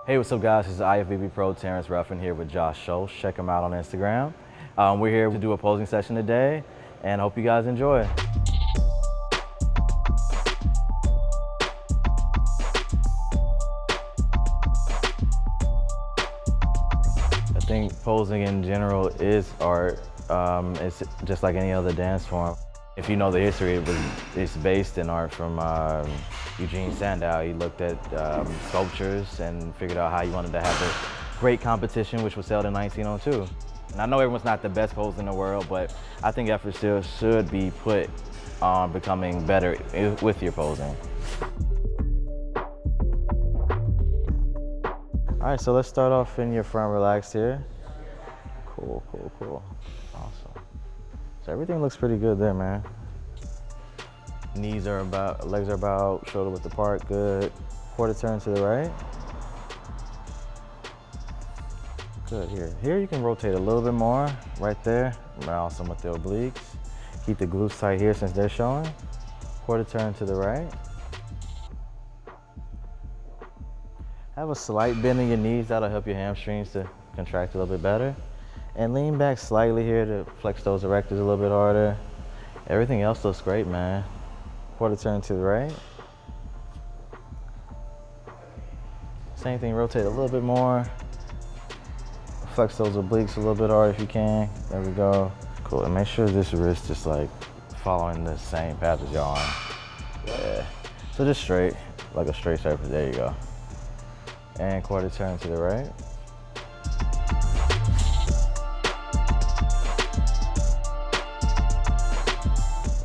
Hey, what's up guys? This is IFBB Pro Terrence Ruffin here with Josh Schultz. Check him out on Instagram. We're here to do a posing session today and hope you guys enjoy. I think posing in general is art. It's just like any other dance form. If you know the history, it's based in art from Eugene Sandow. He looked at sculptures and figured out how he wanted to have a great competition, which was held in 1902. And I know everyone's not the best poser in the world, but I think effort still should be put on becoming better with your posing. All right, so let's start off in your front relaxed here. Cool, cool, cool. Awesome. So everything looks pretty good there, man. Knees are about, legs are about shoulder width apart, good. Quarter turn to the right. Good here. Here you can rotate a little bit more, right there. Awesome with the obliques. Keep the glutes tight here since they're showing. Quarter turn to the right. Have a slight bend in your knees, that'll help your hamstrings to contract a little bit better. And lean back slightly here to flex those erectors a little bit harder. Everything else looks great, man. Quarter turn to the right. Same thing, rotate a little bit more. Flex those obliques a little bit harder if you can. There we go. Cool, and make sure this wrist is like following the same path as your arm. Yeah. So just straight, like a straight surface, there you go. And quarter turn to the right.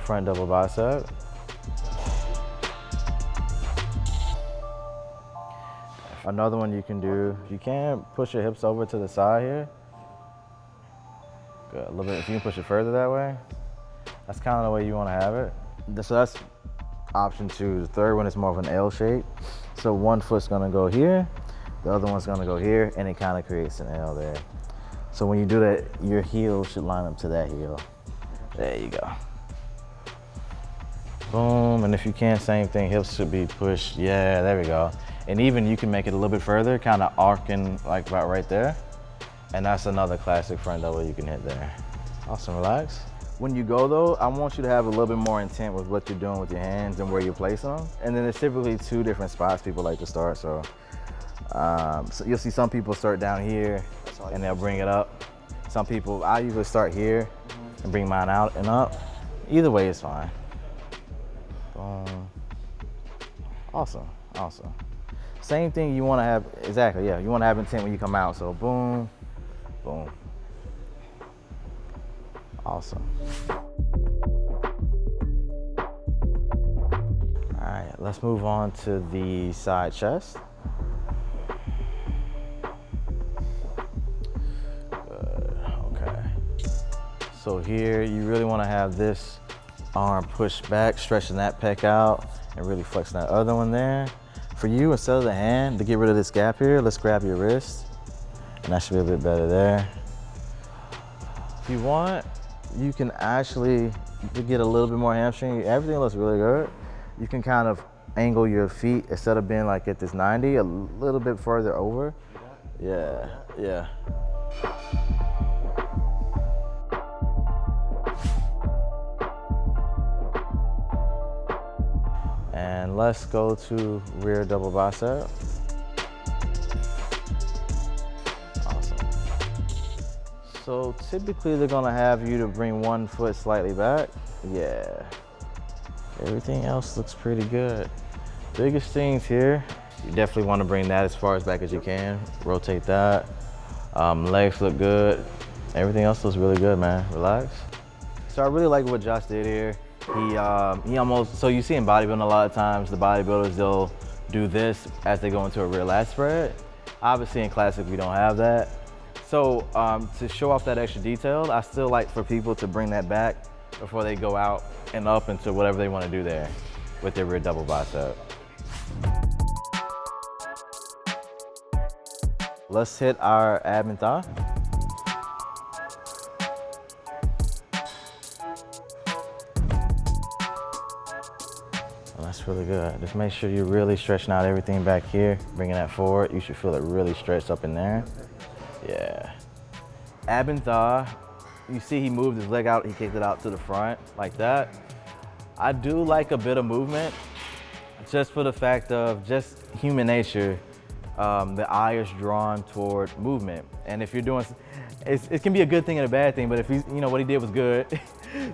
Front double bicep. Another one you can do, you can push your hips over to the side here. Good, a little bit, if you can push it further that way, that's kind of the way you want to have it. So that's option two. The third one is more of an L shape. So one foot's gonna go here, the other one's gonna go here, and it kind of creates an L there. So when you do that, your heel should line up to that heel. There you go. Boom, and if you can, same thing, hips should be pushed. Yeah, there we go. And even you can make it a little bit further, kind of arcing like about right there. And that's another classic front double you can hit there. Awesome, relax. When you go though, I want you to have a little bit more intent with what you're doing with your hands and where you're placing them. And then there's typically two different spots people like to start. So you'll see some people start down here and they'll bring it up. Some people, I usually start here and bring mine out and up. Either way is fine. Awesome, awesome. Same thing you want to have, exactly, yeah. You want to have intent when you come out, so boom, boom. Awesome. All right, let's move on to the side chest. Good, okay. So here, you really want to have this arm pushed back, stretching that pec out, and really flexing that other one there. For you, instead of the hand, to get rid of this gap here, let's grab your wrist, and that should be a bit better there. If you want, you can actually, to get a little bit more hamstring, everything looks really good. You can kind of angle your feet, instead of being like at this 90, a little bit further over. Yeah, yeah. And let's go to rear double bicep. Awesome. So typically they're gonna have you to bring one foot slightly back. Yeah. Everything else looks pretty good. Biggest things here, you definitely wanna bring that as far as back as you can. Rotate that. Legs look good. Everything else looks really good, man. Relax. So I really like what Josh did here. He almost, so you see in bodybuilding a lot of times, the bodybuilders, they'll do this as they go into a rear lat spread. Obviously in classic, we don't have that. So to show off that extra detail, I still like for people to bring that back before they go out and up into whatever they want to do there with their rear double bicep. Let's hit our ab and thigh. Well, that's really good. Just make sure you're really stretching out everything back here, bringing that forward. You should feel it really stretched up in there. Yeah. Ab and thigh. You see he moved his leg out, he kicked it out to the front like that. I do like a bit of movement, just for the fact of just human nature. The eye is drawn toward movement. And if you're doing, it can be a good thing and a bad thing, but if he's, you know, what he did was good.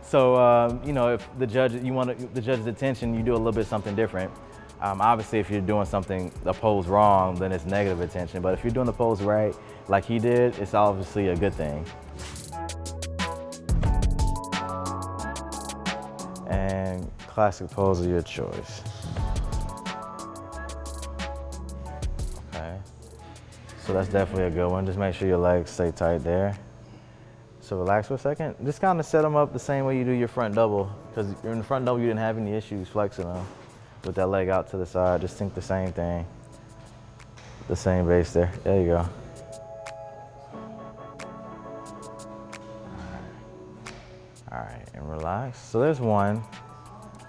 So, you know, if the judge, you want the judge's attention, you do a little bit something different. Obviously, if you're doing something, a pose wrong, then it's negative attention. But if you're doing the pose right, like he did, it's obviously a good thing. And classic pose of your choice. Okay. So that's definitely a good one. Just make sure your legs stay tight there. So relax for a second. Just kind of set them up the same way you do your front double, because in the front double you didn't have any issues flexing them with that leg out to the side. Just think the same thing. The same base there. There you go. All right, and relax. So there's one.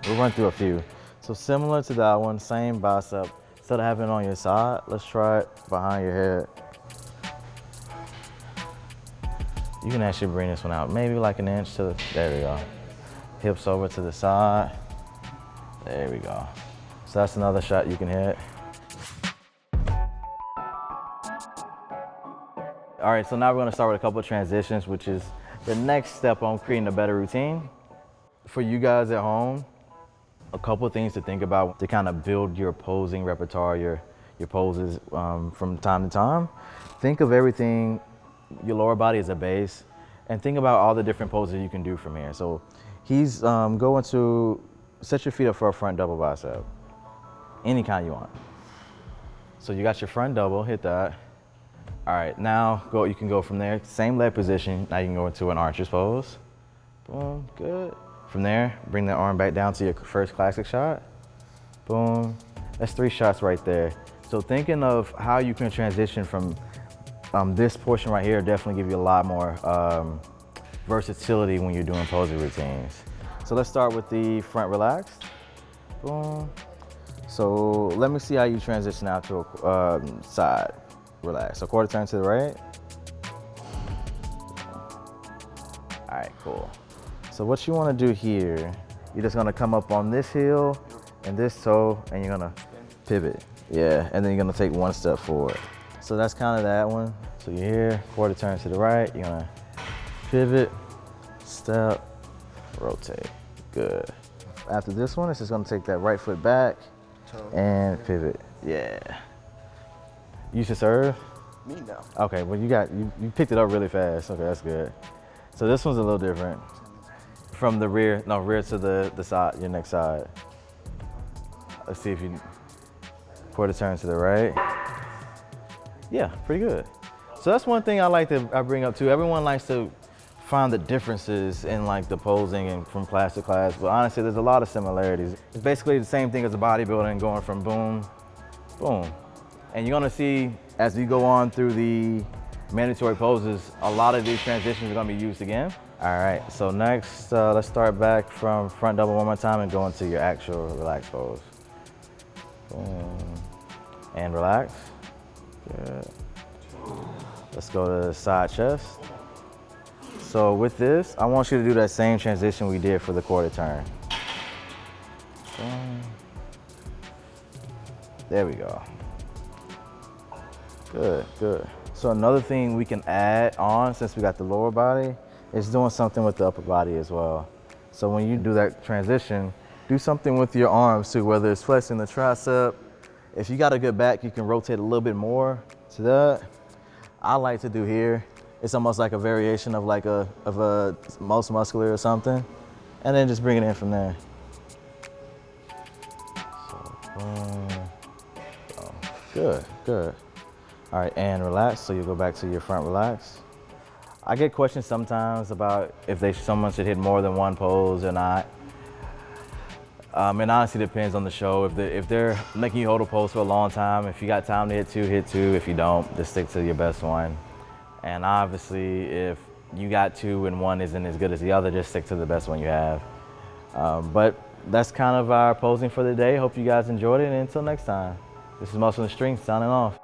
We'll run through a few. So similar to that one, same bicep. Instead of having it on your side, let's try it behind your head. You can actually bring this one out, maybe like an inch to the, there we go. Hips over to the side. There we go. So that's another shot you can hit. All right, so now we're gonna start with a couple of transitions, which is the next step on creating a better routine. For you guys at home, a couple of things to think about to kind of build your posing repertoire, your poses from time to time. Think of everything, your lower body as a base, and think about all the different poses you can do from here. So he's going to set your feet up for a front double bicep, any kind you want. So you got your front double, hit that. All right, now you can go from there, same leg position, now you can go into an archer's pose. Boom, good. From there, bring the arm back down to your first classic shot. Boom, that's 3 shots right there. So thinking of how you can transition from this portion right here definitely give you a lot more versatility when you're doing posing routines. So let's start with the front relaxed. Boom. So let me see how you transition out to a side relax. So quarter turn to the right. All right, cool. So what you want to do here, you're just going to come up on this heel and this toe, and you're going to pivot. Yeah, and then you're going to take 1 step forward. So that's kind of that one. So you're here, quarter turn to the right, you're going to pivot, step, rotate. Good. After this one, it's just going to take that right foot back and pivot. Yeah. You should serve? Me, no. Okay, well you picked it up really fast. Okay, that's good. So this one's a little different. From the rear to the side, your next side. Let's see if you, quarter turn to the right. Yeah, pretty good. So that's one thing I bring up too. Everyone likes to find the differences in like the posing and from class to class, but honestly, there's a lot of similarities. It's basically the same thing as the bodybuilding, going from boom, boom. And you're gonna see as we go on through the mandatory poses, a lot of these transitions are gonna be used again. All right, so next, let's start back from front double one more time and go into your actual relaxed pose. Boom. And relax. Good. Let's go to the side chest. So with this, I want you to do that same transition we did for the quarter turn. Boom. There we go. Good, good. So another thing we can add on, since we got the lower body, is doing something with the upper body as well. So when you do that transition, do something with your arms too, whether it's flexing the tricep. If you got a good back, you can rotate a little bit more to that. I like to do here. It's almost like a variation of like a most muscular or something. And then just bring it in from there. So, boom. Oh, good, good. All right, and relax. So you go back to your front relax. I get questions sometimes about if someone should hit more than one pose or not. It honestly depends on the show. If they're making you hold a pose for a long time, if you got time to hit two. If you don't, just stick to your best one. And obviously, if you got 2 and one isn't as good as the other, just stick to the best one you have. But that's kind of our posing for the day. Hope you guys enjoyed it, and until next time, this is Muscle and Strength signing off.